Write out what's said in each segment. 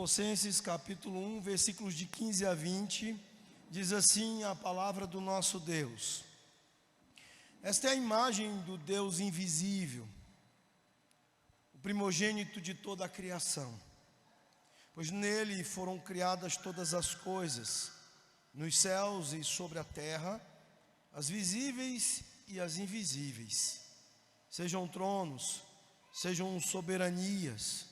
Colossenses capítulo 1, versículos de 15 a 20, diz assim a palavra do nosso Deus. Esta é a imagem do Deus invisível, o primogênito de toda a criação, pois nele foram criadas todas as coisas, nos céus e sobre a terra, as visíveis e as invisíveis, sejam tronos, sejam soberanias,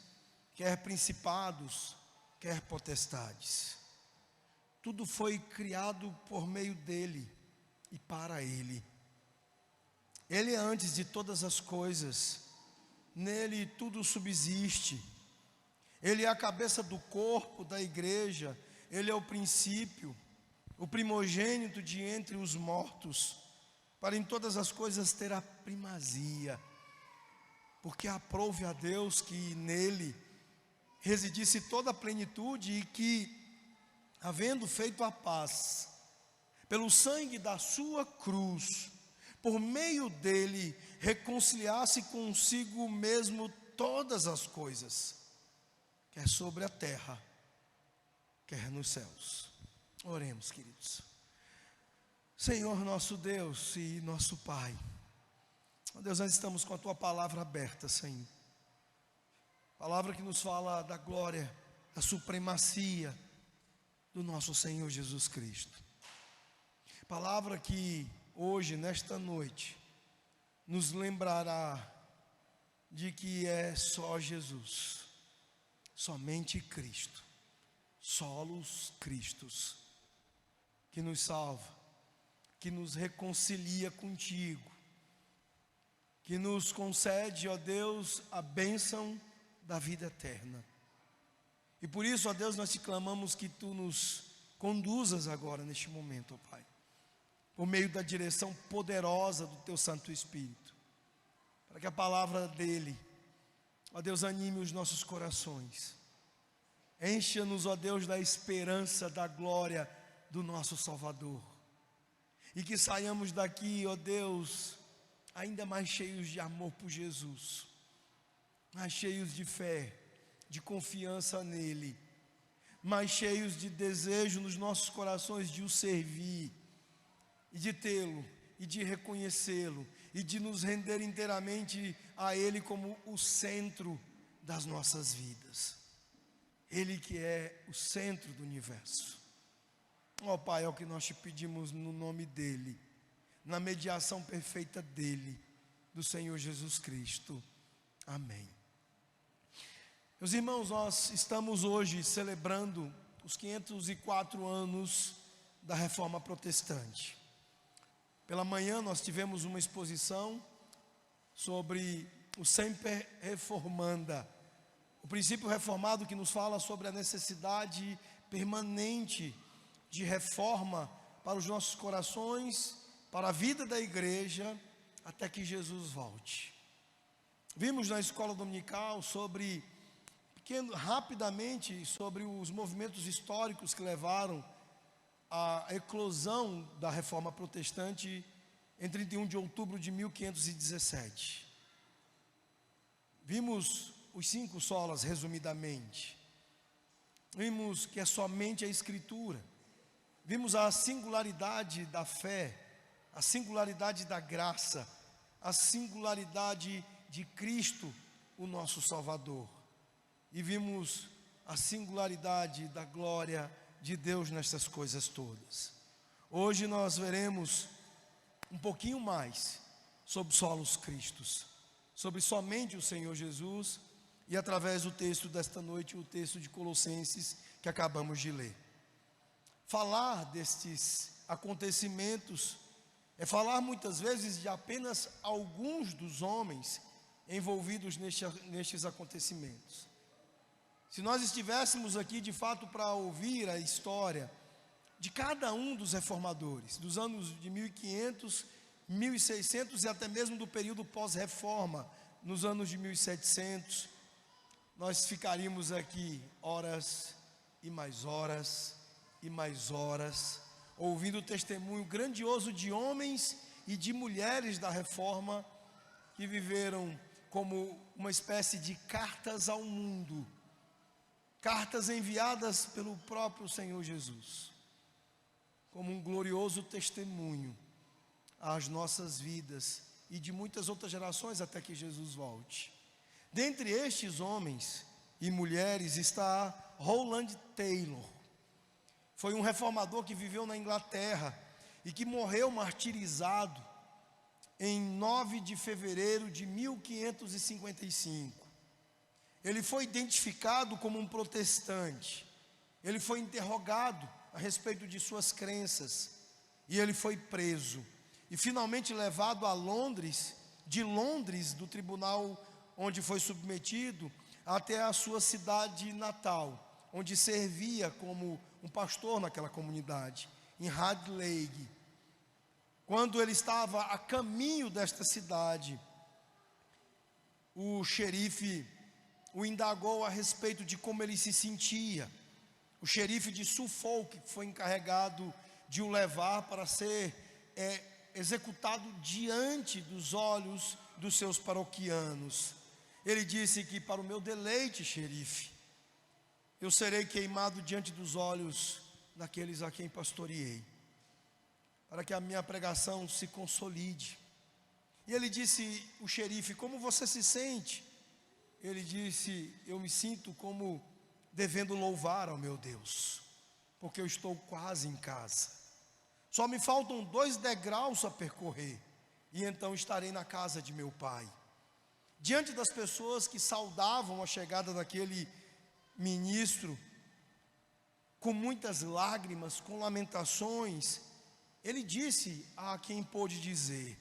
quer principados, quer potestades. Tudo foi criado por meio dele e para ele. Ele é antes de todas as coisas, nele tudo subsiste. Ele é a cabeça do corpo da igreja, ele é o princípio, o primogênito de entre os mortos, para em todas as coisas ter a primazia, porque aprouve a Deus que nele residisse toda a plenitude e que, havendo feito a paz, pelo sangue da sua cruz, por meio dele, reconciliasse consigo mesmo todas as coisas, quer sobre a terra, quer nos céus. Oremos, queridos. Senhor nosso Deus e nosso Pai, ó Deus, nós estamos com a Tua palavra aberta, Senhor. Palavra que nos fala da glória, da supremacia do nosso Senhor Jesus Cristo. Palavra que hoje, nesta noite, nos lembrará de que é só Jesus, somente Cristo, solos Cristos, que nos salva, que nos reconcilia contigo, que nos concede, ó Deus, a bênção da vida eterna. E por isso, ó Deus, nós te clamamos que Tu nos conduzas agora neste momento, ó Pai, por meio da direção poderosa do Teu Santo Espírito, para que a palavra dEle, ó Deus, anime os nossos corações, encha-nos, ó Deus, da esperança, da glória do nosso Salvador, e que saiamos daqui, ó Deus, ainda mais cheios de amor por Jesus, mais cheios de fé, de confiança nele, mais cheios de desejo nos nossos corações de o servir, e de tê-lo, e de reconhecê-lo, e de nos render inteiramente a ele como o centro das nossas vidas. Ele que é o centro do universo. Ó Pai, é o que nós te pedimos no nome dele, na mediação perfeita dele, do Senhor Jesus Cristo. Amém. Meus irmãos, nós estamos hoje celebrando os 504 anos da Reforma Protestante. Pela manhã nós tivemos uma exposição sobre o Semper Reformanda, o princípio reformado que nos fala sobre a necessidade permanente de reforma para os nossos corações, para a vida da igreja, até que Jesus volte. Vimos na escola dominical rapidamente sobre os movimentos históricos que levaram à eclosão da Reforma Protestante em 31 de outubro de 1517. Vimos os 5 solas resumidamente. Vimos que é somente a Escritura. Vimos a singularidade da fé, a singularidade da graça, a singularidade de Cristo, o nosso Salvador. E vimos a singularidade da glória de Deus nessas coisas todas. Hoje nós veremos um pouquinho mais sobre solos Cristos, sobre somente o Senhor Jesus, e através do texto desta noite, o texto de Colossenses que acabamos de ler. Falar destes acontecimentos é falar muitas vezes de apenas alguns dos homens envolvidos nestes acontecimentos. Se nós estivéssemos aqui de fato para ouvir a história de cada um dos reformadores, dos anos de 1500, 1600 e até mesmo do período pós-reforma, nos anos de 1700, nós ficaríamos aqui horas e mais horas e mais horas, ouvindo o testemunho grandioso de homens e de mulheres da reforma que viveram como uma espécie de cartas ao mundo, cartas enviadas pelo próprio Senhor Jesus, como um glorioso testemunho às nossas vidas e de muitas outras gerações até que Jesus volte. Dentre estes homens e mulheres está Rowland Taylor. Foi um reformador que viveu na Inglaterra e que morreu martirizado em 9 de fevereiro de 1555. Ele foi identificado como um protestante. Ele foi interrogado a respeito de suas crenças e ele foi preso e finalmente levado a Londres, de Londres, do tribunal onde foi submetido, até a sua cidade natal, onde servia como um pastor naquela comunidade, em Hadleigh. Quando ele estava a caminho desta cidade, o xerife o indagou a respeito de como ele se sentia. O xerife de Suffolk foi encarregado de o levar para ser executado diante dos olhos dos seus paroquianos. Ele disse que, para o meu deleite, xerife, eu serei queimado diante dos olhos daqueles a quem pastoreei, para que a minha pregação se consolide. E ele disse, o xerife, como você se sente? Ele disse, eu me sinto como devendo louvar ao meu Deus, porque eu estou quase em casa. Só me faltam 2 degraus a percorrer, e então estarei na casa de meu pai. Diante das pessoas que saudavam a chegada daquele ministro, com muitas lágrimas, com lamentações, ele disse a quem pôde dizer: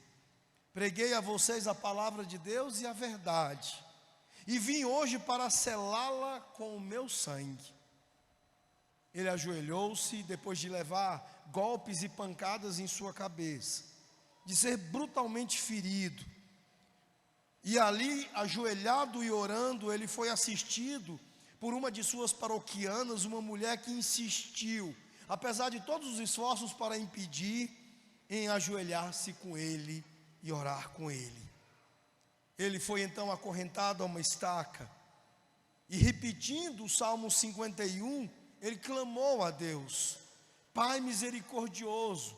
preguei a vocês a palavra de Deus e a verdade, e vim hoje para selá-la com o meu sangue. Ele ajoelhou-se, depois de levar golpes e pancadas em sua cabeça, de ser brutalmente ferido, e ali, ajoelhado e orando, ele foi assistido por uma de suas paroquianas, uma mulher que insistiu, apesar de todos os esforços para impedir, em ajoelhar-se com ele e orar com ele. Ele foi então acorrentado a uma estaca, e repetindo o Salmo 51, ele clamou a Deus: Pai misericordioso,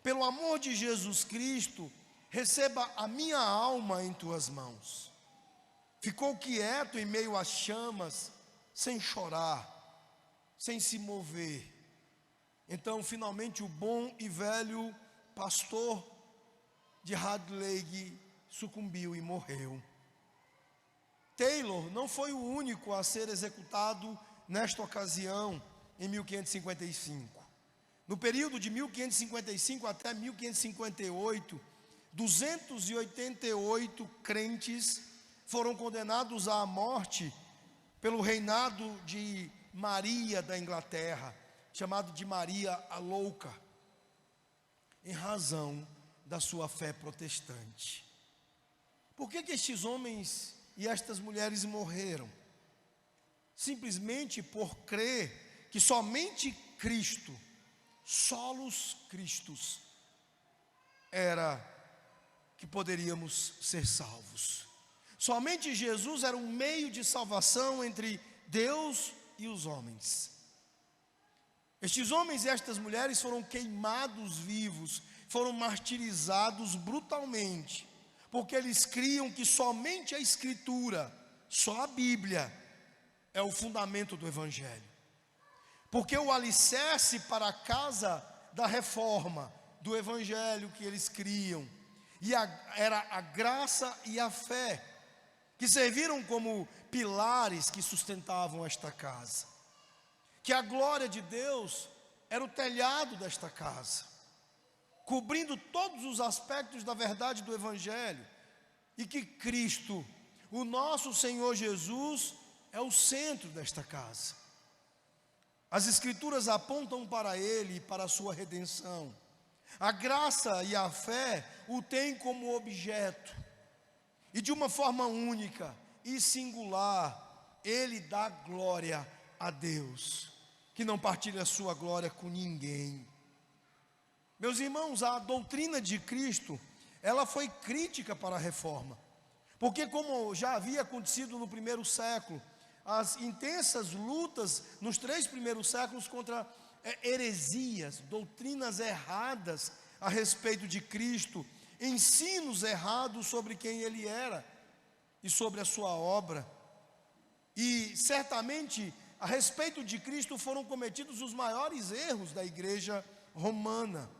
pelo amor de Jesus Cristo, receba a minha alma em tuas mãos. Ficou quieto em meio às chamas, sem chorar, sem se mover. Então, finalmente, o bom e velho pastor de Hadleigh sucumbiu e morreu. Taylor não foi o único a ser executado nesta ocasião, em 1555. No período de 1555 até 1558, 288 crentes foram condenados à morte pelo reinado de Maria da Inglaterra, chamado de Maria a Louca, em razão da sua fé protestante. Por que estes homens e estas mulheres morreram? Simplesmente por crer que somente Cristo, solos Christus, era que poderíamos ser salvos. Somente Jesus era um meio de salvação entre Deus e os homens. Estes homens e estas mulheres foram queimados vivos, foram martirizados brutalmente, porque eles criam que somente a Escritura, só a Bíblia, é o fundamento do Evangelho. Porque o alicerce para a casa da reforma, do Evangelho que eles criam, era a graça e a fé, que serviram como pilares que sustentavam esta casa. Que a glória de Deus era o telhado desta casa, cobrindo todos os aspectos da verdade do Evangelho, e que Cristo, o nosso Senhor Jesus, é o centro desta casa. As Escrituras apontam para Ele e para a sua redenção. A graça e a fé o têm como objeto, e de uma forma única e singular, Ele dá glória a Deus, que não partilha a sua glória com ninguém. Meus irmãos, a doutrina de Cristo, ela foi crítica para a reforma, porque como já havia acontecido no primeiro século, as intensas lutas nos 3 primeiros séculos contra heresias, doutrinas erradas a respeito de Cristo, ensinos errados sobre quem Ele era e sobre a sua obra. E certamente a respeito de Cristo foram cometidos os maiores erros da igreja romana.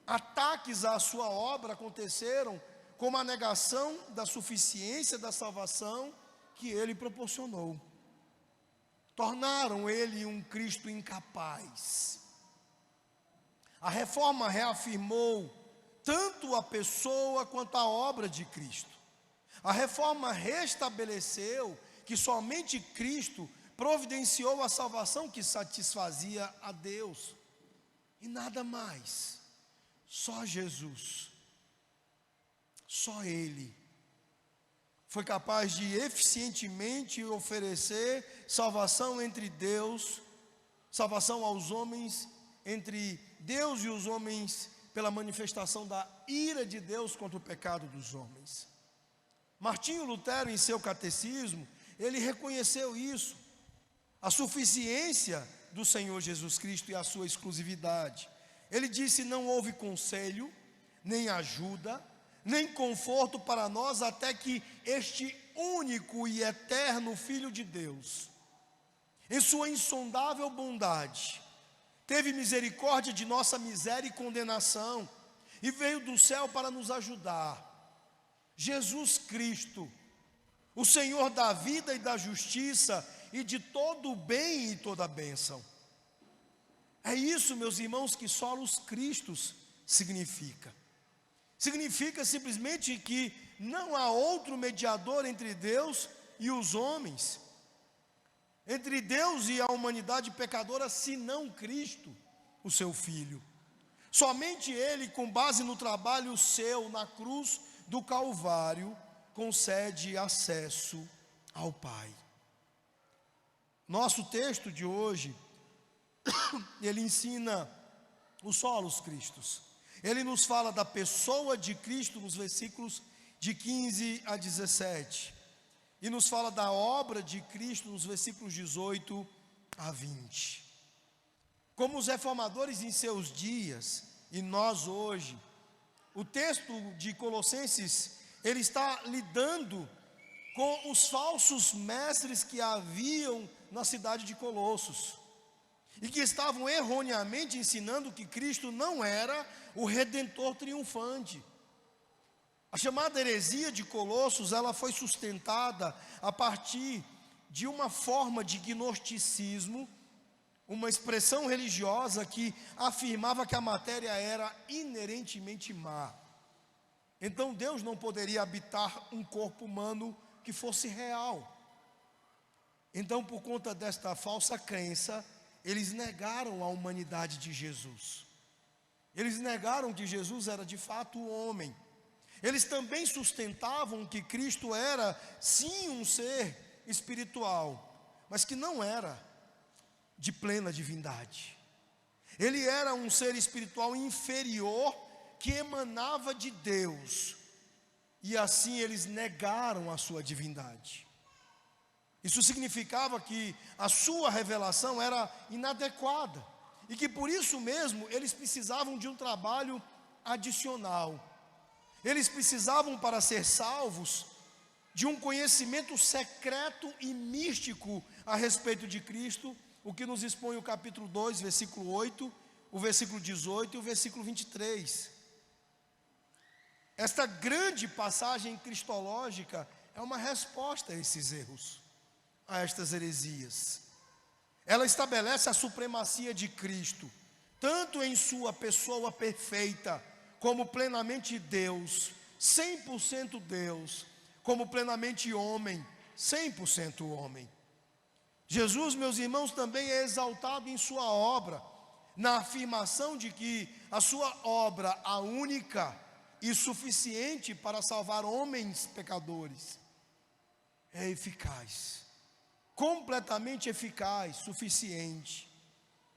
Ataques à sua obra aconteceram como a negação da suficiência da salvação que Ele proporcionou. Tornaram Ele um Cristo incapaz. A reforma reafirmou tanto a pessoa quanto a obra de Cristo. A reforma restabeleceu que somente Cristo providenciou a salvação que satisfazia a Deus. E nada mais. Só Jesus. Só Ele foi capaz de eficientemente oferecer salvação entre Deus, salvação aos homens, entre Deus e os homens, pela manifestação da ira de Deus contra o pecado dos homens. Martinho Lutero, em seu catecismo, ele reconheceu isso, a suficiência do Senhor Jesus Cristo e a sua exclusividade. Ele disse: não houve conselho, nem ajuda, nem conforto para nós, até que este único e eterno Filho de Deus, em sua insondável bondade, teve misericórdia de nossa miséria e condenação, e veio do céu para nos ajudar. Jesus Cristo, o Senhor da vida e da justiça, e de todo o bem e toda a bênção. É isso, meus irmãos, que solos Cristos significa. Significa simplesmente que não há outro mediador entre Deus e os homens, entre Deus e a humanidade pecadora, senão Cristo, o seu Filho. Somente Ele, com base no trabalho seu na cruz do Calvário, concede acesso ao Pai. Nosso texto de hoje, ele ensina os solos Cristos. Ele nos fala da pessoa de Cristo nos versículos de 15 a 17. E nos fala da obra de Cristo nos versículos 18 a 20. Como os reformadores em seus dias, e nós hoje, o texto de Colossenses, ele está lidando com os falsos mestres que haviam na cidade de Colossos, e que estavam erroneamente ensinando que Cristo não era o Redentor triunfante. A chamada heresia de Colossos, ela foi sustentada a partir de uma forma de gnosticismo, uma expressão religiosa que afirmava que a matéria era inerentemente má. Então Deus não poderia habitar um corpo humano que fosse real. Então, por conta desta falsa crença, eles negaram a humanidade de Jesus. Eles negaram que Jesus era de fato o homem. Eles também sustentavam que Cristo era sim um ser espiritual, mas que não era de plena divindade. Ele era um ser espiritual inferior que emanava de Deus. E assim eles negaram a sua divindade. Isso significava que a sua revelação era inadequada e que por isso mesmo eles precisavam de um trabalho adicional. Eles precisavam, para ser salvos, de um conhecimento secreto e místico a respeito de Cristo, o que nos expõe o capítulo 2, versículo 8, o versículo 18 e o versículo 23. Esta grande passagem cristológica é uma resposta a esses erros, a estas heresias. Ela estabelece a supremacia de Cristo, tanto em sua pessoa perfeita, como plenamente Deus, 100% Deus, como plenamente homem, 100% homem. Jesus, meus irmãos, também é exaltado em sua obra, na afirmação de que a sua obra, a única e suficiente para salvar homens pecadores, é eficaz, completamente eficaz, suficiente.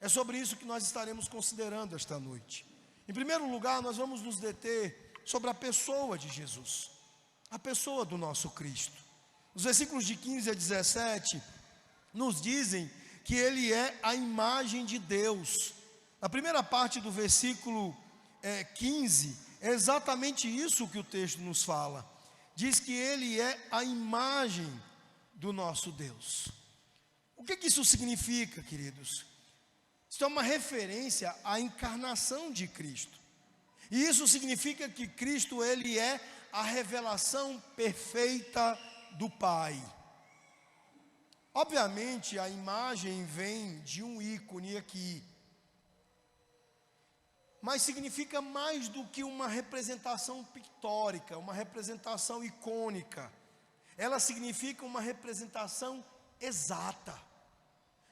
É sobre isso que nós estaremos considerando esta noite. Em primeiro lugar, nós vamos nos deter sobre a pessoa de Jesus, a pessoa do nosso Cristo. Os versículos de 15 a 17 nos dizem que ele é a imagem de Deus. Na primeira parte do versículo 15, é exatamente isso que o texto nos fala. Diz que ele é a imagem do nosso Deus. O que isso significa, queridos? Isso é uma referência à encarnação de Cristo. E isso significa que Cristo, ele é a revelação perfeita do Pai. Obviamente, a imagem vem de um ícone aqui, mas significa mais do que uma representação pictórica, uma representação icônica. Ela significa uma representação exata.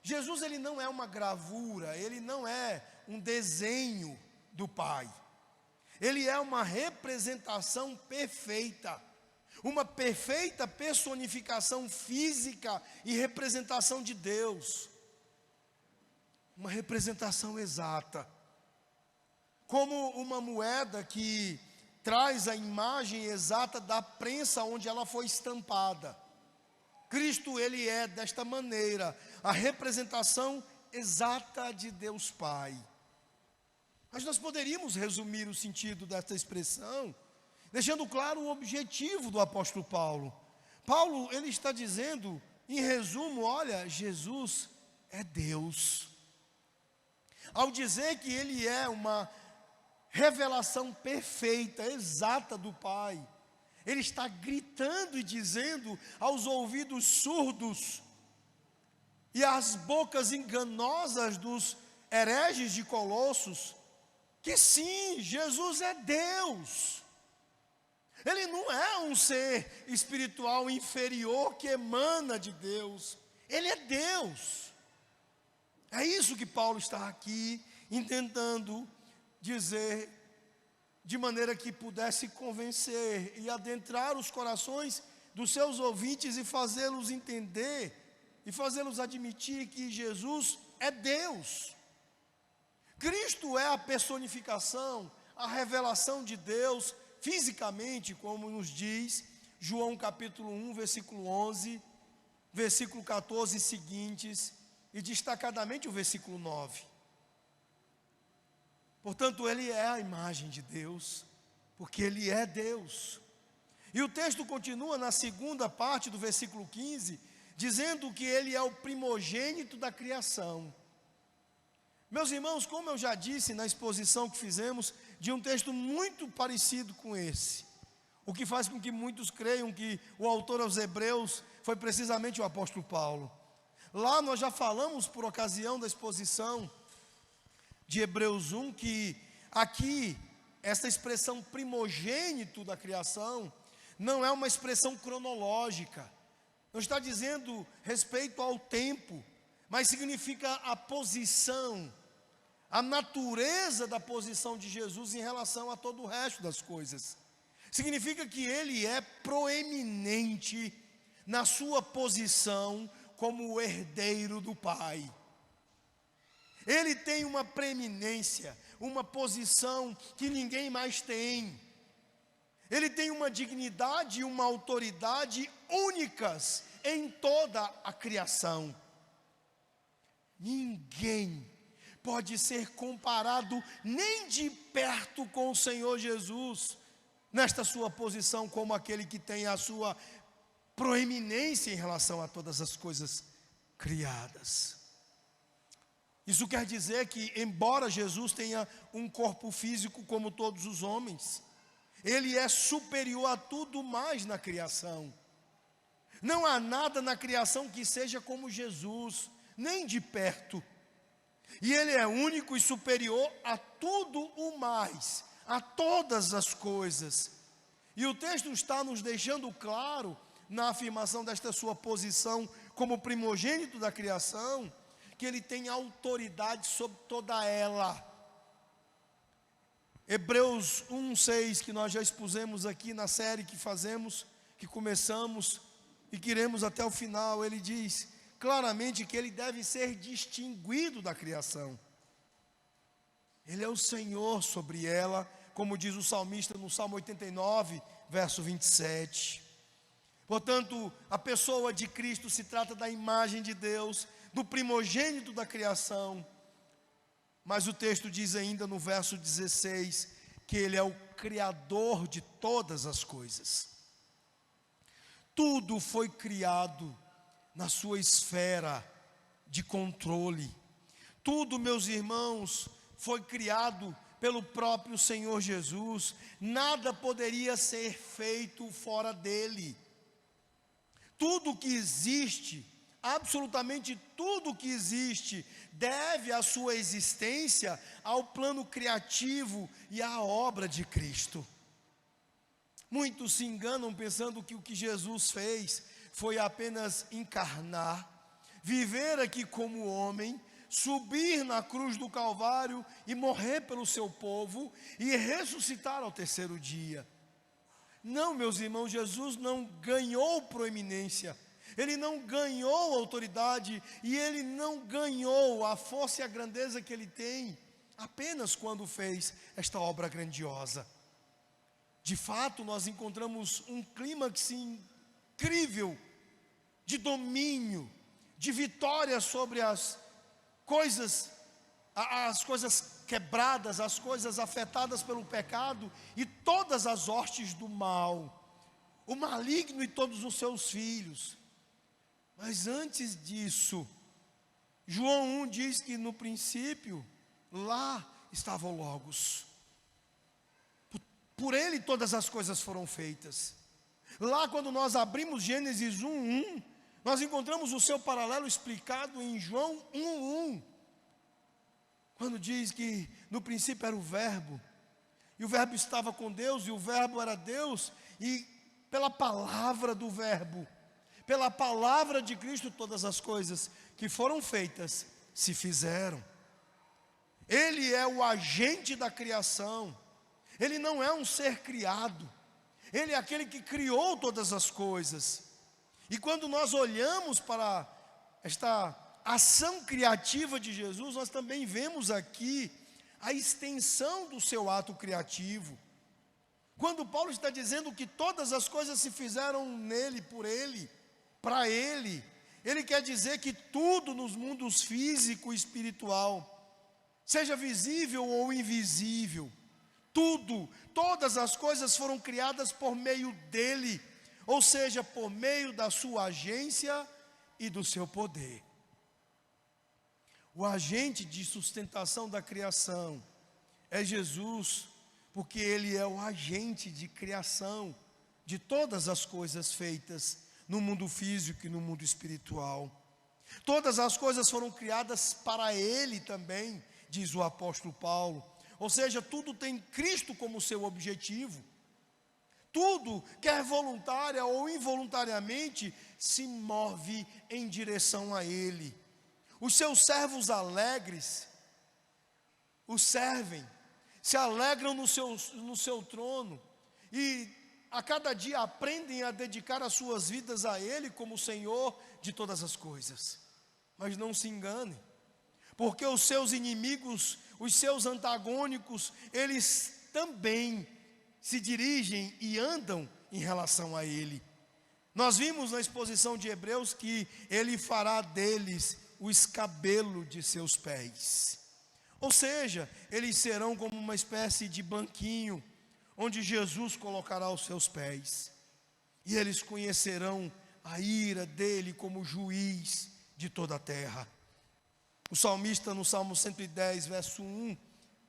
Jesus, ele não é uma gravura, ele não é um desenho do Pai. Ele é uma representação perfeita, uma perfeita personificação física e representação de Deus. Uma representação exata. Como uma moeda que traz a imagem exata da prensa onde ela foi estampada. Cristo, ele é desta maneira, a representação exata de Deus Pai. Mas nós poderíamos resumir o sentido desta expressão, deixando claro o objetivo do apóstolo Paulo. Paulo, ele está dizendo, em resumo, olha, Jesus é Deus. Ao dizer que ele é uma revelação perfeita, exata do Pai, ele está gritando e dizendo aos ouvidos surdos e às bocas enganosas dos hereges de Colossos, que sim, Jesus é Deus. Ele não é um ser espiritual inferior que emana de Deus. Ele é Deus. É isso que Paulo está aqui intentando dizer, de maneira que pudesse convencer e adentrar os corações dos seus ouvintes e fazê-los entender e fazê-los admitir que Jesus é Deus. Cristo é a personificação, a revelação de Deus fisicamente, como nos diz João capítulo 1, versículo 11, versículo 14 e seguintes, e destacadamente o versículo 9. Portanto, ele é a imagem de Deus, porque ele é Deus. E o texto continua na segunda parte do versículo 15, dizendo que ele é o primogênito da criação. Meus irmãos, como eu já disse na exposição que fizemos, de um texto muito parecido com esse, o que faz com que muitos creiam que o autor aos Hebreus foi precisamente o apóstolo Paulo. Lá nós já falamos, por ocasião da exposição de Hebreus 1, que aqui, essa expressão primogênito da criação, não é uma expressão cronológica, não está dizendo respeito ao tempo, mas significa a posição, a natureza da posição de Jesus em relação a todo o resto das coisas. Significa que ele é proeminente na sua posição como o herdeiro do Pai. Ele tem uma preeminência, uma posição que ninguém mais tem. Ele tem uma dignidade e uma autoridade únicas em toda a criação. Ninguém pode ser comparado nem de perto com o Senhor Jesus, nesta sua posição como aquele que tem a sua proeminência em relação a todas as coisas criadas. Isso quer dizer que, embora Jesus tenha um corpo físico como todos os homens, ele é superior a tudo mais na criação. Não há nada na criação que seja como Jesus, nem de perto. E ele é único e superior a tudo o mais, a todas as coisas. E o texto está nos deixando claro, na afirmação desta sua posição como primogênito da criação, que ele tem autoridade sobre toda ela. Hebreus 1:6, que nós já expusemos aqui na série que fazemos, que começamos e que iremos até o final, ele diz claramente que ele deve ser distinguido da criação. Ele é o Senhor sobre ela, como diz o salmista no Salmo 89, verso 27. Portanto, a pessoa de Cristo se trata da imagem de Deus, do primogênito da criação. Mas o texto diz ainda no verso 16, que Ele é o Criador de todas as coisas. Tudo foi criado na sua esfera de controle. Tudo, meus irmãos, foi criado pelo próprio Senhor Jesus. Nada poderia ser feito fora dele. Tudo que existe, absolutamente tudo que existe, deve a sua existência ao plano criativo e à obra de Cristo. Muitos se enganam pensando que o que Jesus fez foi apenas encarnar, viver aqui como homem, subir na cruz do Calvário e morrer pelo seu povo e ressuscitar ao terceiro dia. Não, meus irmãos, Jesus não ganhou proeminência, Ele não ganhou autoridade e Ele não ganhou a força e a grandeza que Ele tem apenas quando fez esta obra grandiosa. De fato, nós encontramos um clímax incrível de domínio, de vitória sobre as coisas quebradas, as coisas afetadas pelo pecado e todas as hostes do mal, o maligno e todos os seus filhos. Mas antes disso, João 1 diz que no princípio, lá estava o Logos. Por ele todas as coisas foram feitas. Lá quando nós abrimos Gênesis 1:1, nós encontramos o seu paralelo explicado em João 1:1. Quando diz que no princípio era o Verbo, e o Verbo estava com Deus, e o Verbo era Deus, e pela palavra do Verbo, pela palavra de Cristo, todas as coisas que foram feitas se fizeram. Ele é o agente da criação, Ele não é um ser criado, Ele é aquele que criou todas as coisas. E quando nós olhamos para esta ação criativa de Jesus, nós também vemos aqui a extensão do seu ato criativo. Quando Paulo está dizendo que todas as coisas se fizeram nele, por ele, para ele, ele quer dizer que tudo nos mundos físico e espiritual, seja visível ou invisível, todas as coisas foram criadas por meio dele, ou seja, por meio da sua agência e do seu poder. O agente de sustentação da criação é Jesus, porque Ele é o agente de criação de todas as coisas feitas no mundo físico e no mundo espiritual. Todas as coisas foram criadas para Ele também, diz o apóstolo Paulo. Ou seja, tudo tem Cristo como seu objetivo. Tudo, quer voluntária ou involuntariamente, se move em direção a Ele. Os seus servos alegres o servem, se alegram no seu trono e a cada dia aprendem a dedicar as suas vidas a Ele como Senhor de todas as coisas. Mas não se enganem, porque os seus inimigos, os seus antagônicos, eles também se dirigem e andam em relação a Ele. Nós vimos na exposição de Hebreus que Ele fará deles o escabelo de seus pés. Ou seja, eles serão como uma espécie de banquinho, onde Jesus colocará os seus pés. E eles conhecerão a ira dele como juiz de toda a terra. O salmista no Salmo 110, verso 1,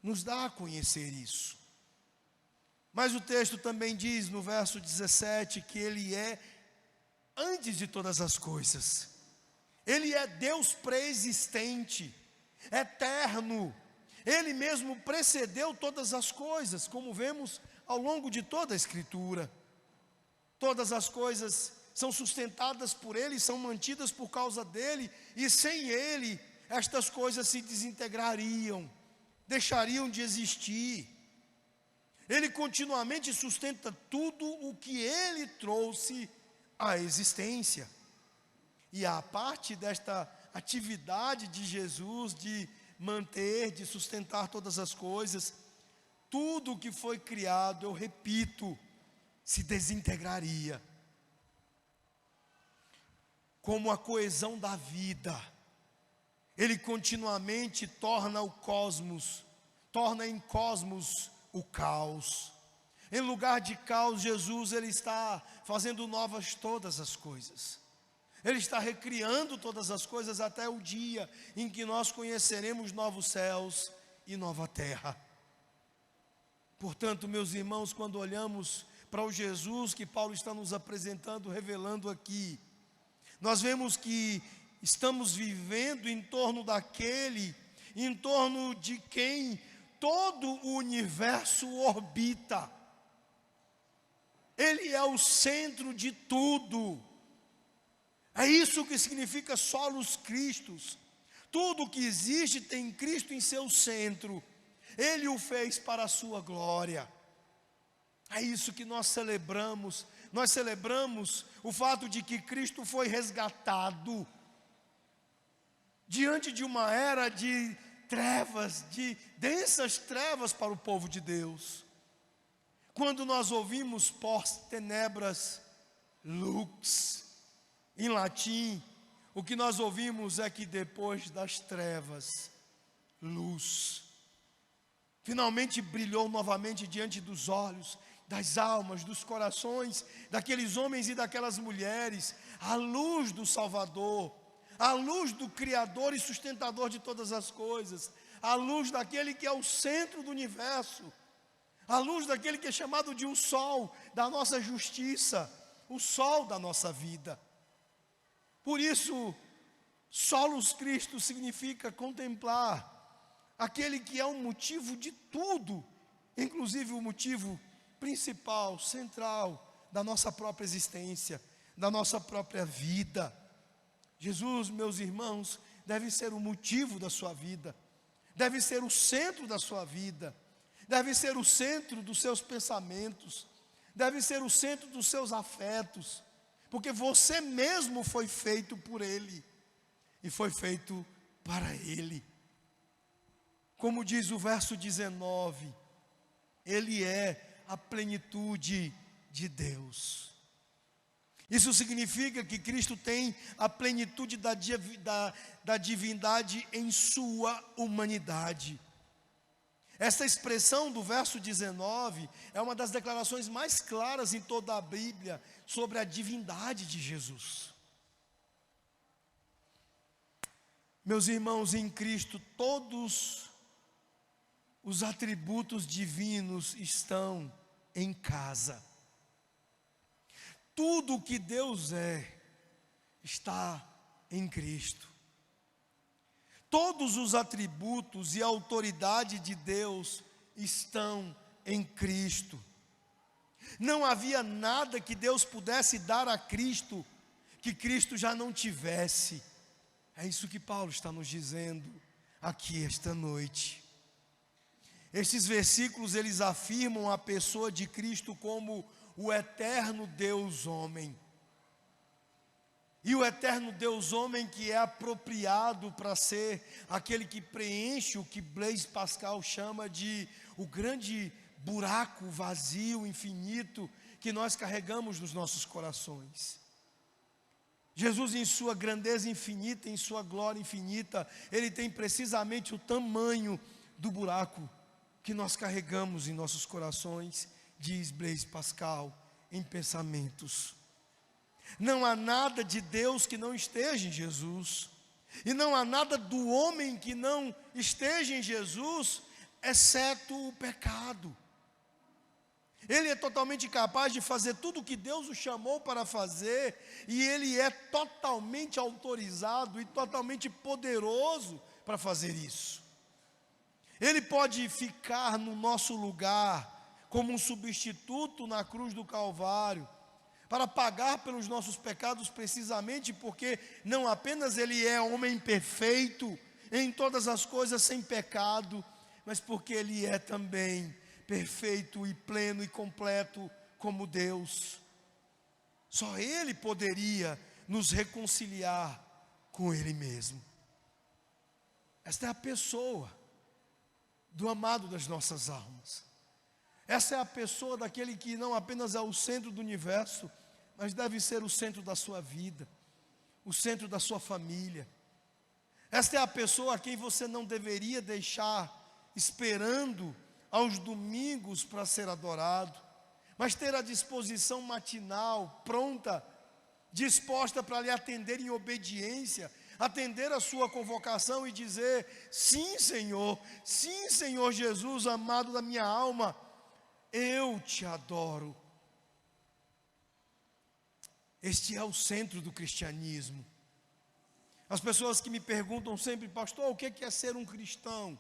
nos dá a conhecer isso. Mas o texto também diz no verso 17 que Ele é antes de todas as coisas. Ele é Deus preexistente, eterno. Ele mesmo precedeu todas as coisas, como vemos ao longo de toda a Escritura. Todas as coisas são sustentadas por Ele, são mantidas por causa dEle, e sem Ele, estas coisas se desintegrariam, deixariam de existir. Ele continuamente sustenta tudo o que Ele trouxe à existência. E a parte desta atividade de Jesus de manter, de sustentar todas as coisas, tudo o que foi criado, eu repito, se desintegraria. como a coesão da vida. Ele continuamente torna em cosmos o caos. Em lugar de caos, Jesus, ele está fazendo novas todas as coisas. Ele está recriando todas as coisas até o dia em que nós conheceremos novos céus e nova terra. Portanto, meus irmãos, quando olhamos para o Jesus que Paulo está nos apresentando, revelando aqui, nós vemos que estamos vivendo em torno em torno de quem todo o universo orbita. Ele é o centro de tudo. É isso que significa solos Christus. Tudo que existe tem Cristo em seu centro. Ele o fez para a sua glória. É isso que nós celebramos. Nós celebramos o fato de que Cristo foi resgatado diante de uma era de trevas, de densas trevas para o povo de Deus. Quando nós ouvimos pós tenebras lux, em latim, o que nós ouvimos é que depois das trevas, luz. Finalmente brilhou novamente diante dos olhos, das almas, dos corações, daqueles homens e daquelas mulheres, a luz do Salvador, a luz do Criador e sustentador de todas as coisas, a luz daquele que é o centro do universo, a luz daquele que é chamado de o sol da nossa justiça, o sol da nossa vida. Por isso, solos Christus significa contemplar aquele que é o motivo de tudo, inclusive o motivo principal, central da nossa própria existência, da nossa própria vida. Jesus, meus irmãos, deve ser o motivo da sua vida, deve ser o centro da sua vida, deve ser o centro dos seus pensamentos, deve ser o centro dos seus afetos, porque você mesmo foi feito por Ele e foi feito para Ele. Como diz o verso 19, Ele é a plenitude de Deus. Isso significa que Cristo tem a plenitude da divindade em sua humanidade. Esta expressão do verso 19 é uma das declarações mais claras em toda a Bíblia sobre a divindade de Jesus. Meus irmãos, em Cristo, todos os atributos divinos estão em casa. Tudo o que Deus é, está em Cristo. Todos os atributos e a autoridade de Deus estão em Cristo. Não havia nada que Deus pudesse dar a Cristo, que Cristo já não tivesse. É isso que Paulo está nos dizendo aqui esta noite. Estes versículos, eles afirmam a pessoa de Cristo como o eterno Deus homem. E o eterno Deus homem que é apropriado para ser aquele que preenche o que Blaise Pascal chama de o grande buraco vazio, infinito, que nós carregamos nos nossos corações. Jesus, em sua grandeza infinita, em sua glória infinita, Ele tem precisamente o tamanho do buraco que nós carregamos em nossos corações, diz Blaise Pascal, em Pensamentos. Não há nada de Deus que não esteja em Jesus, e não há nada do homem que não esteja em Jesus, exceto o pecado. Ele é totalmente capaz de fazer tudo o que Deus o chamou para fazer, e Ele é totalmente autorizado e totalmente poderoso para fazer isso. Ele pode ficar no nosso lugar, como um substituto na cruz do Calvário, para pagar pelos nossos pecados, precisamente porque não apenas Ele é homem perfeito, em todas as coisas sem pecado, mas porque Ele é também perfeito e pleno e completo como Deus. Só Ele poderia nos reconciliar com Ele mesmo. Esta é a pessoa do amado das nossas almas. Essa é a pessoa daquele que não apenas é o centro do universo, mas deve ser o centro da sua vida, o centro da sua família. Esta é a pessoa a quem você não deveria deixar esperando aos domingos para ser adorado, mas ter a disposição matinal, pronta, disposta para lhe atender em obediência, atender a sua convocação e dizer: sim, Senhor Jesus, amado da minha alma, eu te adoro. Este é o centro do cristianismo. As pessoas que me perguntam sempre: pastor, o que é ser um cristão?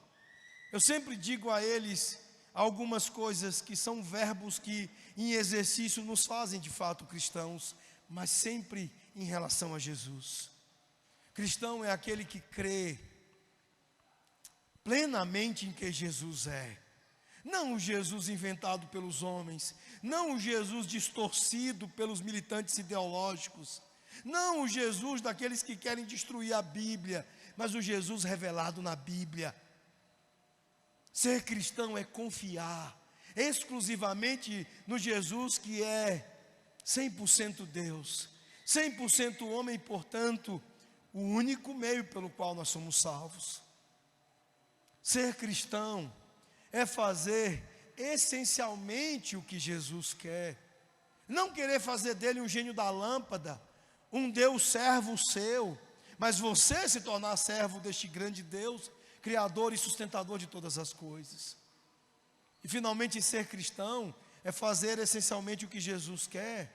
Eu sempre digo a eles algumas coisas que são verbos que em exercício nos fazem de fato cristãos, mas sempre em relação a Jesus. Cristão é aquele que crê plenamente em que Jesus é. Não o Jesus inventado pelos homens, não o Jesus distorcido pelos militantes ideológicos, não o Jesus daqueles que querem destruir a Bíblia, mas o Jesus revelado na Bíblia. Ser cristão é confiar exclusivamente no Jesus que é 100% Deus, 100% homem, e portanto, o único meio pelo qual nós somos salvos. Ser cristão é fazer essencialmente o que Jesus quer. Não querer fazer dele um gênio da lâmpada, um Deus servo seu, mas você se tornar servo deste grande Deus, Criador e sustentador de todas as coisas. E finalmente ser cristão é fazer essencialmente o que Jesus quer,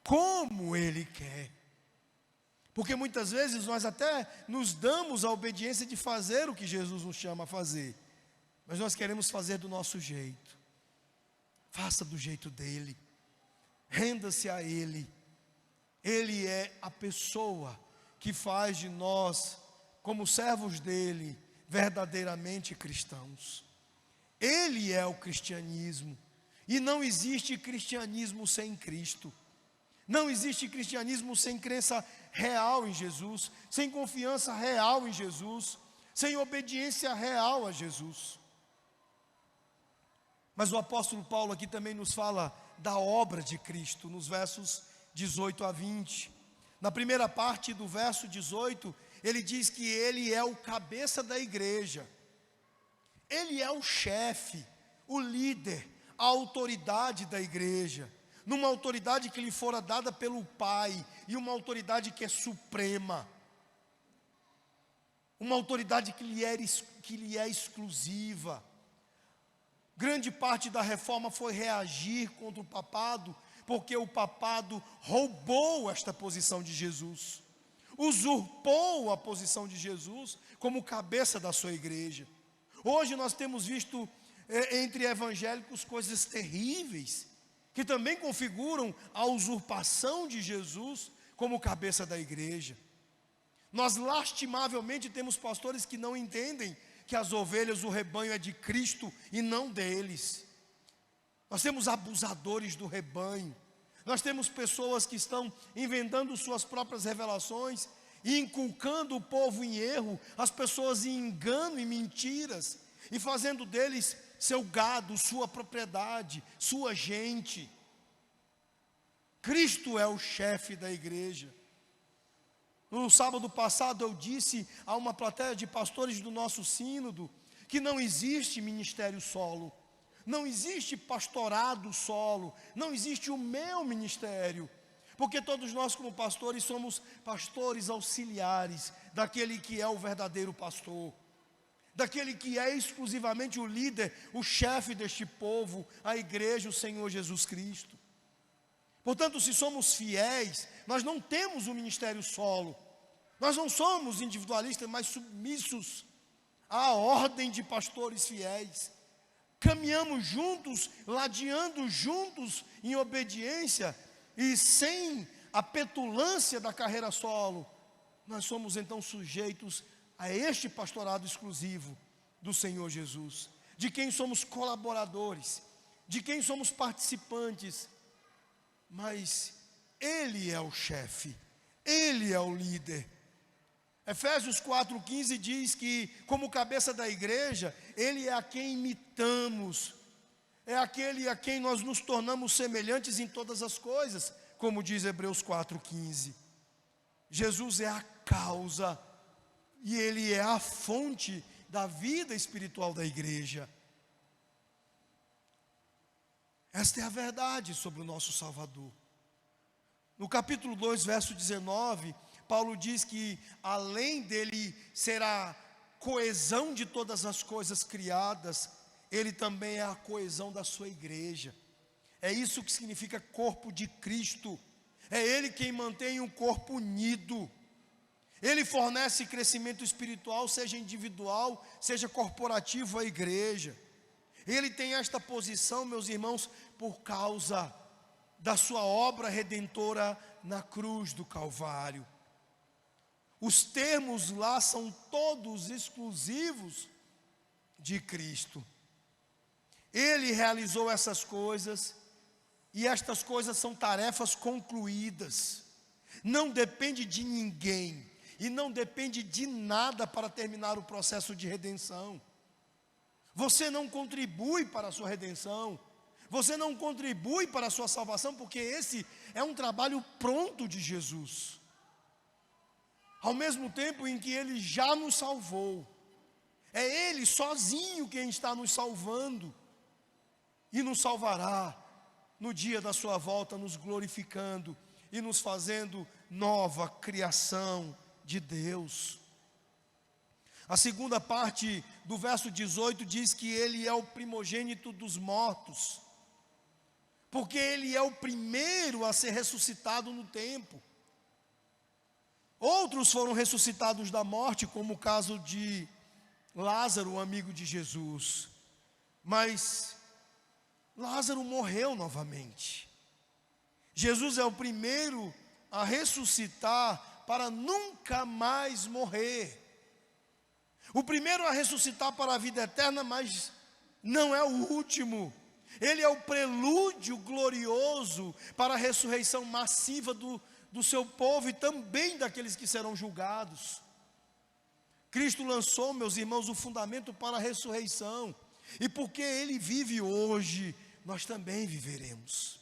como Ele quer. Porque muitas vezes nós até nos damos a obediência de fazer o que Jesus nos chama a fazer, mas nós queremos fazer do nosso jeito. Faça do jeito dele, renda-se a Ele. Ele é a pessoa que faz de nós, como servos dele, verdadeiramente cristãos. Ele é o cristianismo, e não existe cristianismo sem Cristo. Não existe cristianismo sem crença real em Jesus, sem confiança real em Jesus, sem obediência real a Jesus. Mas o apóstolo Paulo aqui também nos fala da obra de Cristo, nos versos 18 a 20. Na primeira parte do verso 18, ele diz que ele é o cabeça da igreja. Ele é o chefe, o líder, a autoridade da igreja. Numa autoridade que lhe fora dada pelo Pai, e uma autoridade que é suprema. Uma autoridade que lhe é exclusiva. Grande parte da reforma foi reagir contra o papado, porque o papado roubou esta posição de Jesus, usurpou a posição de Jesus como cabeça da sua igreja. Hoje nós temos visto entre evangélicos coisas terríveis, que também configuram a usurpação de Jesus como cabeça da igreja. Nós lastimavelmente temos pastores que não entendem que as ovelhas, o rebanho é de Cristo e não deles. Nós temos abusadores do rebanho. Nós temos pessoas que estão inventando suas próprias revelações e inculcando o povo em erro, as pessoas em engano e mentiras, e fazendo deles seu gado, sua propriedade, sua gente. Cristo é o chefe da igreja. No sábado passado eu disse a uma plateia de pastores do nosso sínodo que não existe ministério solo, não existe pastorado solo, não existe o meu ministério, porque todos nós como pastores somos pastores auxiliares daquele que é o verdadeiro pastor, daquele que é exclusivamente o líder, o chefe deste povo, a igreja, o Senhor Jesus Cristo. Portanto, se somos fiéis, nós não temos um ministério solo, nós não somos individualistas, mas submissos à ordem de pastores fiéis. Caminhamos juntos, ladeando juntos em obediência e sem a petulância da carreira solo. Nós somos então sujeitos a este pastorado exclusivo do Senhor Jesus, de quem somos colaboradores, de quem somos participantes, mas Ele é o chefe, Ele é o líder. Efésios 4,15 diz que, como cabeça da igreja, Ele é a quem imitamos, é aquele a quem nós nos tornamos semelhantes em todas as coisas, como diz Hebreus 4,15. Jesus é a causa e Ele é a fonte da vida espiritual da igreja. Esta é a verdade sobre o nosso Salvador. No capítulo 2, verso 19, Paulo diz que além dele ser a coesão de todas as coisas criadas, ele também é a coesão da sua igreja. É isso que significa corpo de Cristo. É Ele quem mantém o corpo unido. Ele fornece crescimento espiritual, seja individual, seja corporativo à igreja. Ele tem esta posição, meus irmãos, por causa da sua obra redentora na cruz do Calvário. Os termos lá são todos exclusivos de Cristo. Ele realizou essas coisas, e estas coisas são tarefas concluídas. Não depende de ninguém, e não depende de nada para terminar o processo de redenção. Você não contribui para a sua redenção, você não contribui para a sua salvação, porque esse é um trabalho pronto de Jesus. Ao mesmo tempo em que Ele já nos salvou, é Ele sozinho quem está nos salvando, e nos salvará no dia da sua volta, nos glorificando e nos fazendo nova criação de Deus. A segunda parte do verso 18 diz que Ele é o primogênito dos mortos, porque Ele é o primeiro a ser ressuscitado no tempo. Outros foram ressuscitados da morte, como o caso de Lázaro, o amigo de Jesus. Mas Lázaro morreu novamente. Jesus é o primeiro a ressuscitar para nunca mais morrer. O primeiro a ressuscitar para a vida eterna, mas não é o último. Ele é o prelúdio glorioso para a ressurreição massiva do seu povo e também daqueles que serão julgados. Cristo lançou, meus irmãos, o fundamento para a ressurreição. E porque Ele vive hoje, nós também viveremos.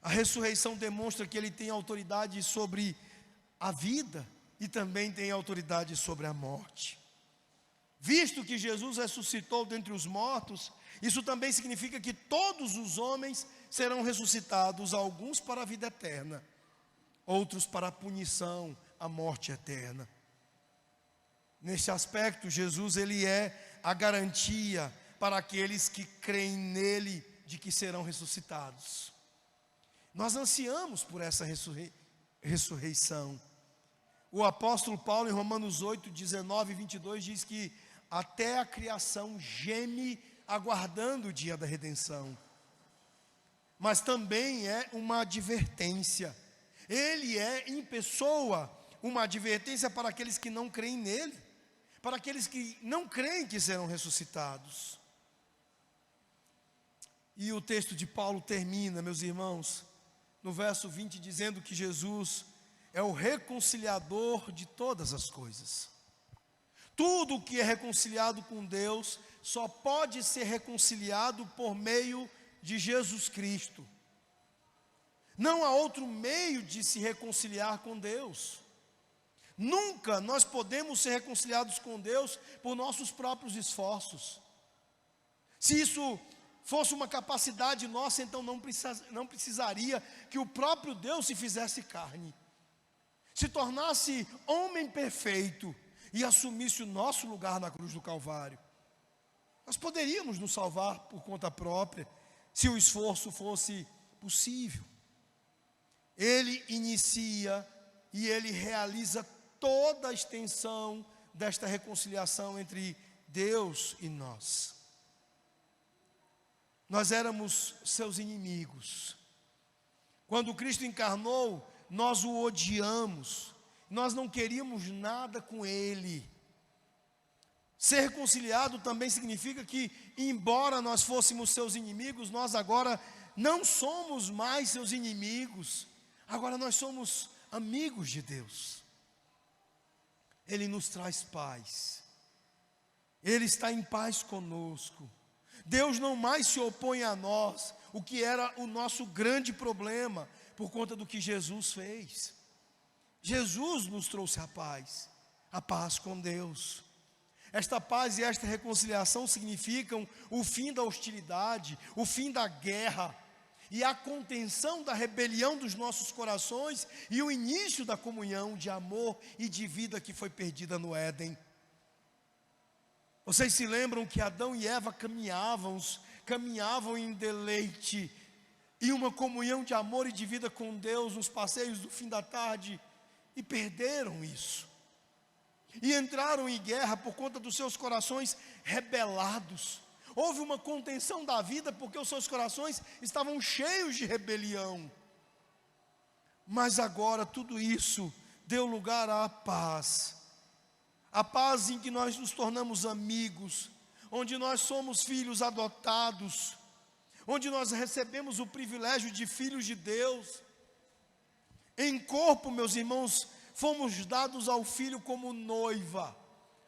A ressurreição demonstra que Ele tem autoridade sobre a vida e também tem autoridade sobre a morte. Visto que Jesus ressuscitou dentre os mortos, isso também significa que todos os homens serão ressuscitados, alguns para a vida eterna, outros para a punição, a morte eterna. Nesse aspecto, Jesus ele é a garantia para aqueles que creem nele de que serão ressuscitados. Nós ansiamos por essa ressurreição. O apóstolo Paulo, em Romanos 8, 19 e 22, diz que até a criação geme aguardando o dia da redenção. Mas também é uma advertência. Ele é, em pessoa, uma advertência para aqueles que não creem nele, para aqueles que não creem que serão ressuscitados. E o texto de Paulo termina, meus irmãos, no verso 20, dizendo que Jesus é o reconciliador de todas as coisas. Tudo o que é reconciliado com Deus só pode ser reconciliado por meio de Jesus Cristo. Não há outro meio de se reconciliar com Deus. Nunca nós podemos ser reconciliados com Deus por nossos próprios esforços. Se isso fosse uma capacidade nossa, então não precisaria que o próprio Deus se fizesse carne, se tornasse homem perfeito e assumisse o nosso lugar na cruz do Calvário. Nós poderíamos nos salvar por conta própria, se o esforço fosse possível. Ele inicia e Ele realiza toda a extensão desta reconciliação entre Deus e nós. Nós éramos seus inimigos. Quando Cristo encarnou, nós o odiamos. Nós não queríamos nada com Ele. Ser reconciliado também significa que, embora nós fôssemos seus inimigos, nós agora não somos mais seus inimigos. Agora nós somos amigos de Deus. Ele nos traz paz. Ele está em paz conosco. Deus não mais se opõe a nós, o que era o nosso grande problema, por conta do que Jesus fez. Jesus nos trouxe a paz com Deus. Esta paz e esta reconciliação significam o fim da hostilidade, o fim da guerra e a contenção da rebelião dos nossos corações e o início da comunhão de amor e de vida que foi perdida no Éden. Vocês se lembram que Adão e Eva caminhavam em deleite e uma comunhão de amor e de vida com Deus nos passeios do fim da tarde e perderam isso. E entraram em guerra por conta dos seus corações rebelados. Houve uma contenção da vida porque os seus corações estavam cheios de rebelião. Mas agora tudo isso deu lugar à paz. A paz em que nós nos tornamos amigos, onde nós somos filhos adotados, onde nós recebemos o privilégio de filhos de Deus. Em corpo, meus irmãos, fomos dados ao Filho como noiva.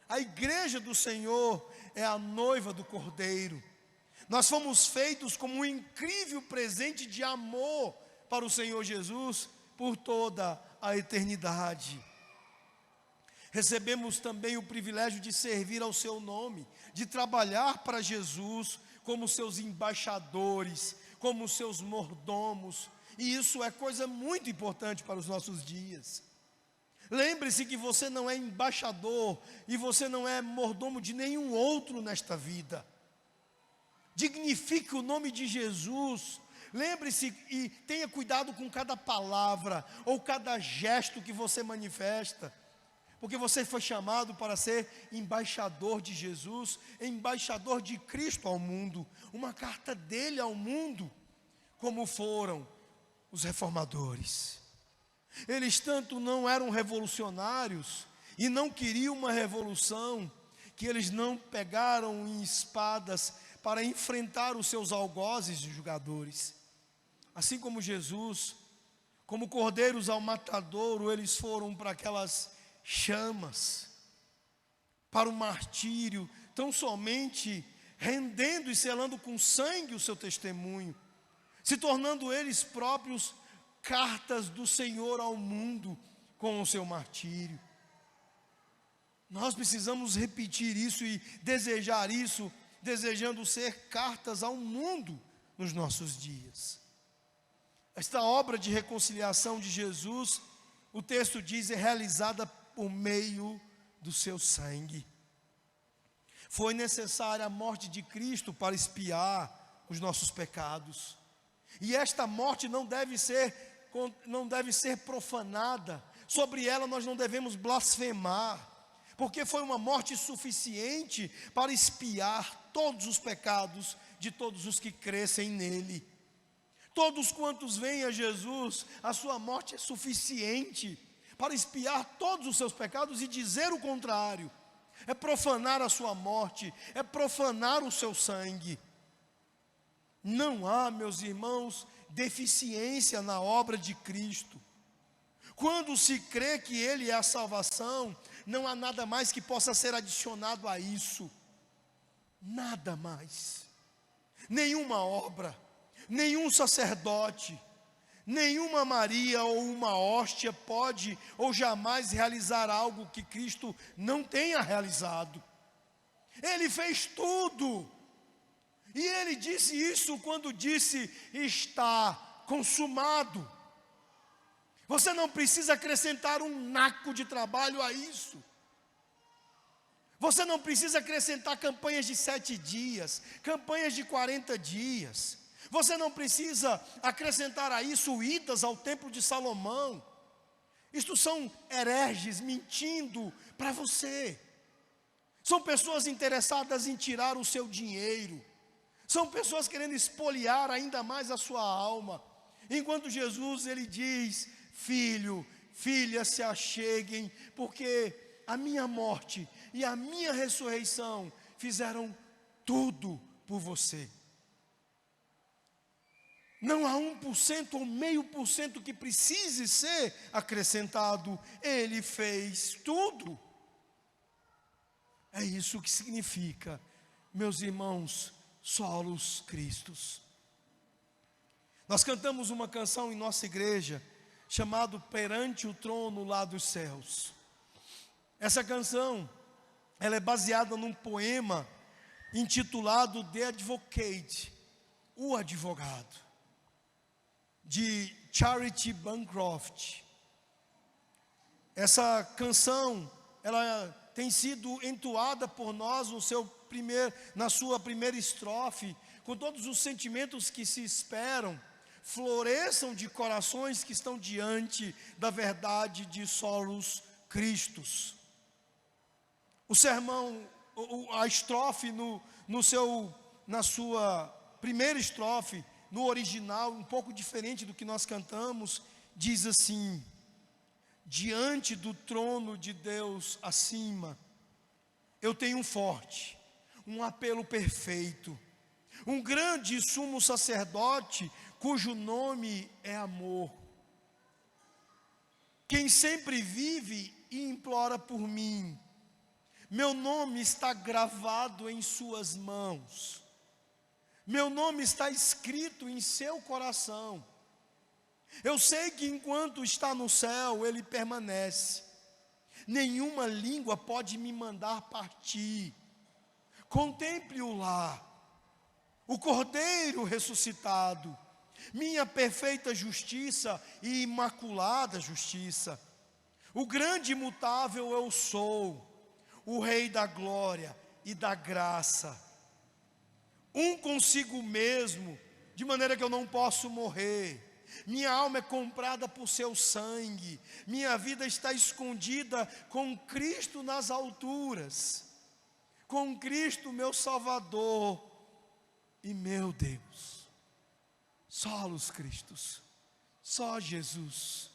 A igreja do Senhor é a noiva do Cordeiro. Nós fomos feitos como um incrível presente de amor para o Senhor Jesus por toda a eternidade. Recebemos também o privilégio de servir ao seu nome, de trabalhar para Jesus como seus embaixadores, como seus mordomos. E isso é coisa muito importante para os nossos dias. Lembre-se que você não é embaixador e você não é mordomo de nenhum outro nesta vida. Dignifique o nome de Jesus. Lembre-se e tenha cuidado com cada palavra ou cada gesto que você manifesta. Porque você foi chamado para ser embaixador de Jesus, embaixador de Cristo ao mundo. Uma carta dele ao mundo, como foram os reformadores. Eles tanto não eram revolucionários e não queriam uma revolução, que eles não pegaram em espadas para enfrentar os seus algozes e julgadores. Assim como Jesus, como cordeiros ao matadouro, eles foram para aquelas chamas, para o martírio, tão somente rendendo e selando com sangue o seu testemunho, se tornando eles próprios cartas do Senhor ao mundo com o seu martírio. Nós precisamos repetir isso e desejar isso, desejando ser cartas ao mundo nos nossos dias. Esta obra de reconciliação de Jesus, o texto diz, é realizada por meio do seu sangue. Foi necessária a morte de Cristo para expiar os nossos pecados. E esta morte não deve ser profanada. Sobre ela nós não devemos blasfemar, porque foi uma morte suficiente para expiar todos os pecados de todos os que crescem nele. Todos quantos vêm a Jesus, a sua morte é suficiente para expiar todos os seus pecados, e dizer o contrário é profanar a sua morte, é profanar o seu sangue. Não há, meus irmãos, deficiência na obra de Cristo. Quando se crê que Ele é a salvação, não há nada mais que possa ser adicionado a isso. Nada mais. Nenhuma obra, nenhum sacerdote, nenhuma Maria ou uma hóstia pode ou jamais realizar algo que Cristo não tenha realizado. Ele fez tudo. E ele disse isso quando disse: está consumado. Você não precisa acrescentar um naco de trabalho a isso. Você não precisa acrescentar campanhas de 7 dias, campanhas de 40 dias. Você não precisa acrescentar a isso idas ao templo de Salomão. Isto são hereges mentindo para você. São pessoas interessadas em tirar o seu dinheiro. São pessoas querendo espoliar ainda mais a sua alma. Enquanto Jesus, ele diz: filho, filha, se acheguem, porque a minha morte e a minha ressurreição fizeram tudo por você. Não há 1% ou 0,5% que precise ser acrescentado. Ele fez tudo. É isso que significa, meus irmãos, solos Cristos. Nós cantamos uma canção em nossa igreja, chamado Perante o Trono lá dos Céus. Essa canção, ela é baseada num poema intitulado The Advocate, o advogado, de Charity Bancroft. Essa canção, ela tem sido entoada por nós na sua primeira estrofe, com todos os sentimentos que se esperam, floresçam de corações que estão diante da verdade de solos Cristos. O sermão, a estrofe na sua primeira estrofe, no original, um pouco diferente do que nós cantamos, diz assim: diante do trono de Deus acima, eu tenho um forte, um apelo perfeito, um grande sumo sacerdote, cujo nome é amor, quem sempre vive e implora por mim. Meu nome está gravado em suas mãos, meu nome está escrito em seu coração. Eu sei que enquanto está no céu, ele permanece. Nenhuma língua pode me mandar partir. Contemple-o lá, o Cordeiro ressuscitado, minha perfeita justiça e imaculada justiça. O grande imutável eu sou, o Rei da glória e da graça. Um consigo mesmo, de maneira que eu não posso morrer. Minha alma é comprada por seu sangue. Minha vida está escondida com Cristo nas alturas. Com Cristo meu Salvador e meu Deus. Solos Cristos, só Jesus,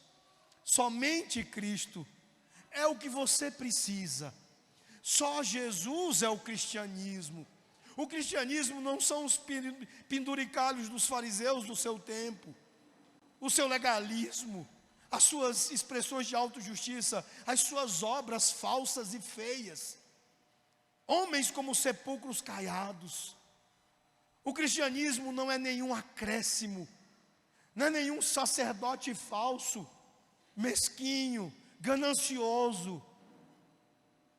somente Cristo é o que você precisa. Só Jesus é o cristianismo. O cristianismo não são os penduricalhos dos fariseus do seu tempo, o seu legalismo, as suas expressões de autojustiça, as suas obras falsas e feias, homens como sepulcros caiados. O cristianismo não é nenhum acréscimo, não é nenhum sacerdote falso, mesquinho, ganancioso.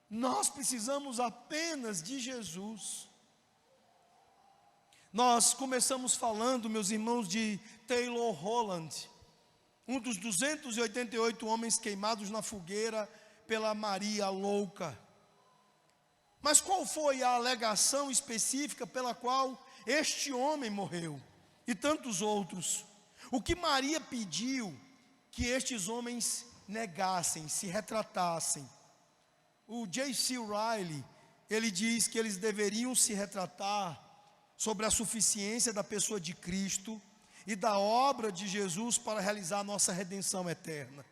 Nós precisamos apenas de Jesus. Nós começamos falando, meus irmãos, de Taylor Holland, um dos 288 homens queimados na fogueira pela Maria Louca. Mas qual foi a alegação específica pela qual este homem morreu? E tantos outros. O que Maria pediu que estes homens negassem, se retratassem? O J.C. Ryle, ele diz que eles deveriam se retratar sobre a suficiência da pessoa de Cristo e da obra de Jesus para realizar a nossa redenção eterna.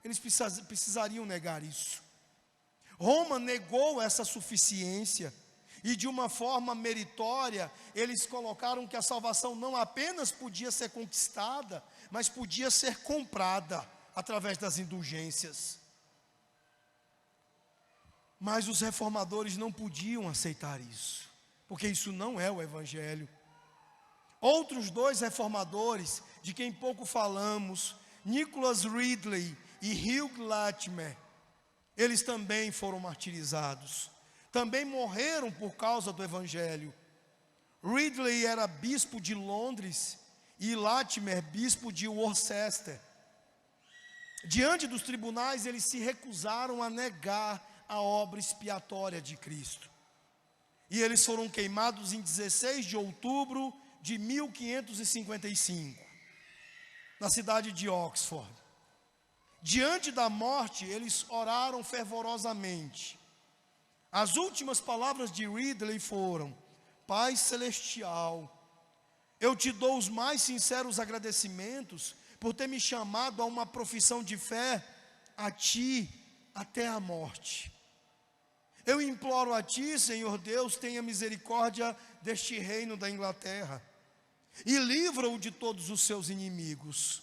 Eles precisariam negar isso. Roma negou essa suficiência e de uma forma meritória, eles colocaram que a salvação não apenas podia ser conquistada, mas podia ser comprada através das indulgências. Mas os reformadores não podiam aceitar isso, porque isso não é o Evangelho. Outros dois reformadores, de quem pouco falamos, Nicholas Ridley e Hugh Latimer, eles também foram martirizados, também morreram por causa do Evangelho. Ridley era bispo de Londres e Latimer bispo de Worcester. Diante dos tribunais, eles se recusaram a negar a obra expiatória de Cristo. E eles foram queimados em 16 de outubro de 1555, na cidade de Oxford. Diante da morte, eles oraram fervorosamente. As últimas palavras de Ridley foram: Pai Celestial, eu te dou os mais sinceros agradecimentos por ter me chamado a uma profissão de fé a ti até a morte. Eu imploro a ti, Senhor Deus, tenha misericórdia deste reino da Inglaterra e livra-o de todos os seus inimigos.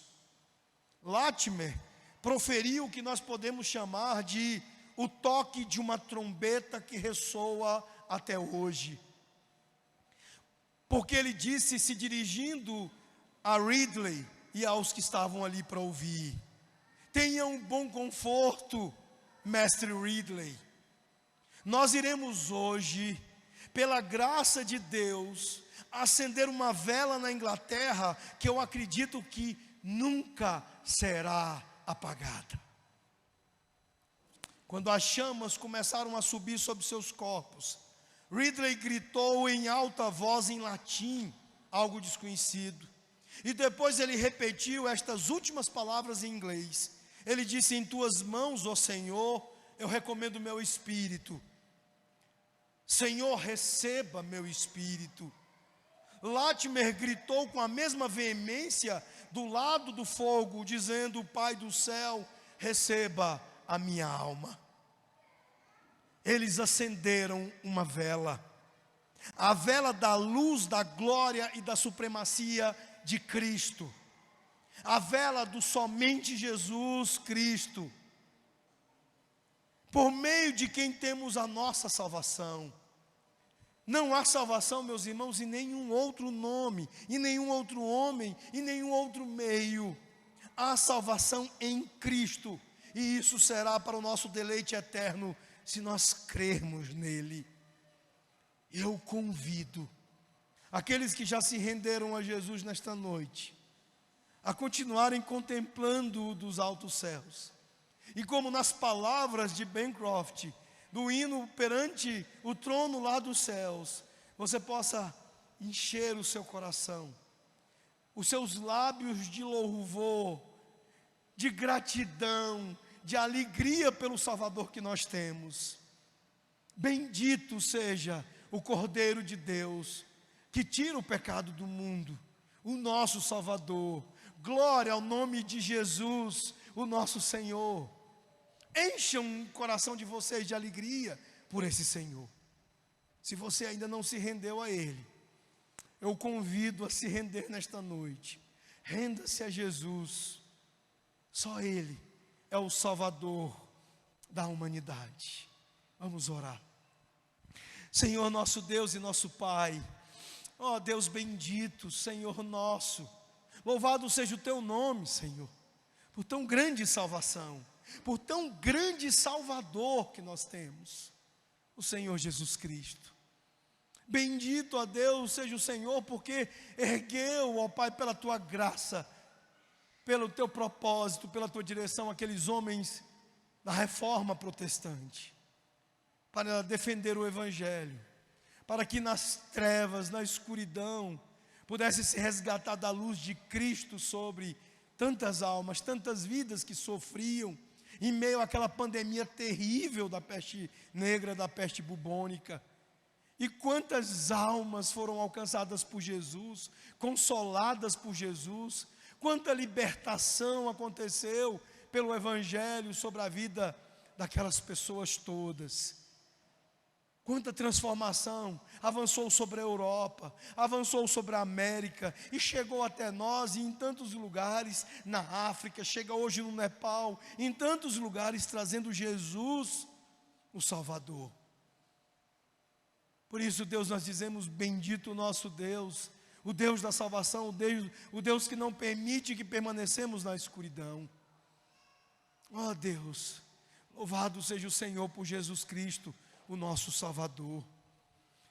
Latimer proferiu o que nós podemos chamar de o toque de uma trombeta que ressoa até hoje. Porque ele disse, se dirigindo a Ridley e aos que estavam ali para ouvir: Tenha um bom conforto, mestre Ridley. Nós iremos hoje, pela graça de Deus, acender uma vela na Inglaterra que eu acredito que nunca será apagada. Quando as chamas começaram a subir sobre seus corpos, Ridley gritou em alta voz em latim, algo desconhecido. E depois ele repetiu estas últimas palavras em inglês. Ele disse: em tuas mãos, ó Senhor, eu recomendo meu espírito. Senhor, receba meu espírito. Latimer gritou com a mesma veemência do lado do fogo, dizendo: Pai do céu, receba a minha alma. Eles acenderam uma vela, a vela da luz, da glória e da supremacia de Cristo, a vela do somente Jesus Cristo, por meio de quem temos a nossa salvação. Não há salvação, meus irmãos, em nenhum outro nome, em nenhum outro homem, em nenhum outro meio. Há salvação em Cristo, e isso será para o nosso deleite eterno, se nós crermos nele. Eu convido aqueles que já se renderam a Jesus nesta noite, a continuarem contemplando-o dos altos céus. E como nas palavras de Bancroft, do hino perante o trono lá dos céus, você possa encher o seu coração, os seus lábios de louvor, de gratidão, de alegria pelo Salvador que nós temos. Bendito seja o Cordeiro de Deus, que tira o pecado do mundo, o nosso Salvador. Glória ao nome de Jesus, o nosso Senhor. Encham o coração de vocês de alegria por esse Senhor. Se você ainda não se rendeu a Ele, eu convido a se render nesta noite. Renda-se a Jesus. Só Ele é o Salvador da humanidade. Vamos orar. Senhor nosso Deus e nosso Pai, ó Deus bendito, Senhor nosso, louvado seja o Teu nome, Senhor, por tão grande salvação, por tão grande Salvador que nós temos, o Senhor Jesus Cristo. Bendito a Deus seja o Senhor, porque ergueu, ó Pai, pela Tua graça, pelo Teu propósito, pela Tua direção, aqueles homens da reforma protestante, para defender o Evangelho, para que nas trevas, na escuridão, pudesse se resgatar da luz de Cristo sobre tantas almas, tantas vidas que sofriam, em meio àquela pandemia terrível da peste negra, da peste bubônica. E quantas almas foram alcançadas por Jesus, consoladas por Jesus, quanta libertação aconteceu pelo Evangelho sobre a vida daquelas pessoas todas. Quanta transformação avançou sobre a Europa, avançou sobre a América e chegou até nós e em tantos lugares, na África, chega hoje no Nepal, em tantos lugares trazendo Jesus, o Salvador. Por isso, Deus, nós dizemos: bendito o nosso Deus, o Deus da salvação, o Deus que não permite que permanecemos na escuridão. Ó Deus, louvado seja o Senhor por Jesus Cristo, o nosso Salvador.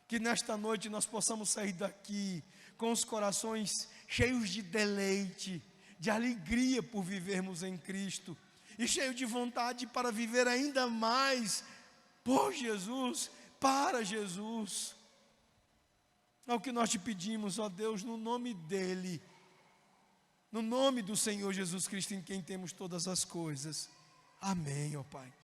Que nesta noite nós possamos sair daqui com os corações cheios de deleite, de alegria por vivermos em Cristo, e cheio de vontade para viver ainda mais por Jesus, para Jesus. É o que nós te pedimos, ó Deus, no nome dEle, no nome do Senhor Jesus Cristo, em quem temos todas as coisas. Amém, ó Pai.